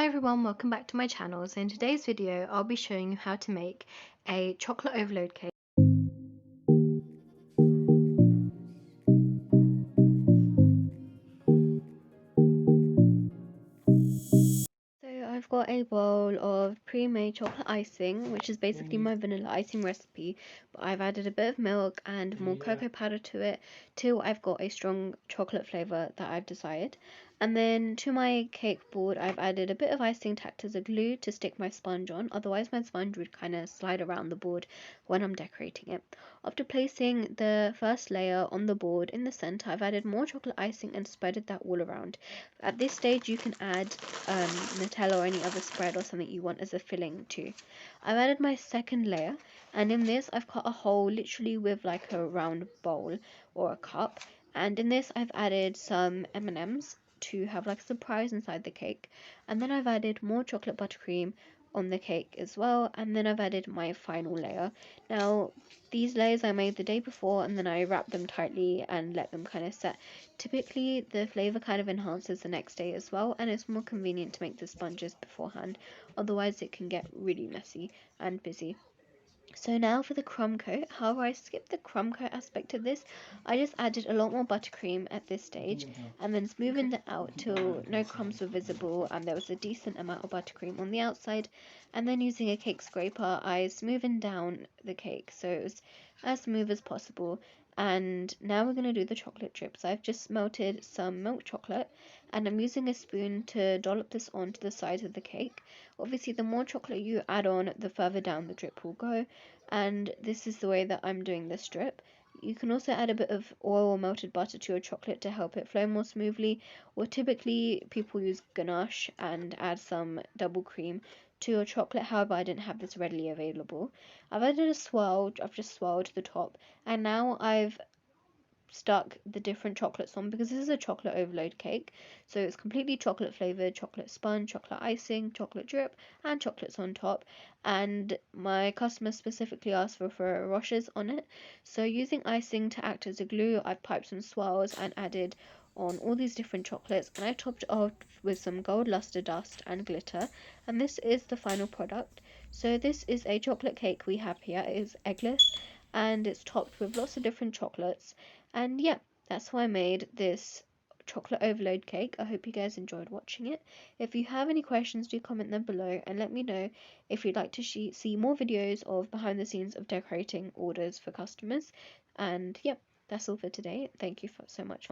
Hi everyone, welcome back to my channel. So in today's video, I'll be showing you how to make a chocolate overload cake. So I've got a bowl of pre-made chocolate icing, which is basically my vanilla icing recipe, but I've added a bit of milk and more cocoa powder to it till I've got a strong chocolate flavor that I've desired. And then to my cake board, I've added a bit of icing to act as a glue to stick my sponge on, otherwise my sponge would kind of slide around the board when I'm decorating it. After placing the first layer on the board in the center, I've added more chocolate icing and spreaded that all around. At this stage, you can add Nutella or any other spread or something you want as a filling too. I've added my second layer, and in this I've cut a hole literally with like a round bowl or a cup, and in this I've added some M&Ms to have like a surprise inside the cake, and then I've added more chocolate buttercream on the cake as well, and then I've added my final layer. Now these layers I made the day before, and then I wrapped them tightly and let them kind of set. Typically, the flavor kind of enhances the next day as well, and it's more convenient to make the sponges beforehand. Otherwise, it can get really messy and busy. So now for the crumb coat. However, I skipped the crumb coat aspect of this. I just added a lot more buttercream at this stage and then smoothened it out till no crumbs were visible and there was a decent amount of buttercream on the outside. And then using a cake scraper, I smoothened down the cake so it was as smooth as possible. And now we're going to do the chocolate chips. I've just melted some milk chocolate and I'm using a spoon to dollop this onto the sides of the cake. Obviously, the more chocolate you add on, the further down the drip will go, and this is the way that I'm doing this strip. You can also add a bit of oil or melted butter to your chocolate to help it flow more smoothly, or typically people use ganache and add some double cream to your chocolate. However, I didn't have this readily available. I've added a swirl, I've just swirled the top, and now I've stuck the different chocolates on because this is a chocolate overload cake, so it's completely chocolate flavored, chocolate sponge, chocolate icing, chocolate drip, and chocolates on top. And my customer specifically asked for Ferrero Rochers on it, so using icing to act as a glue, I've piped some swirls and added on all these different chocolates, and I topped it off with some gold luster dust and glitter, and this is the final product. So this is a chocolate cake we have here. It is eggless and it's topped with lots of different chocolates. And yeah, that's how I made this chocolate overload cake. I hope you guys enjoyed watching it. If you have any questions, do comment them below and let me know if you'd like to see more videos of behind the scenes of decorating orders for customers. And yeah, that's all for today. Thank you so much.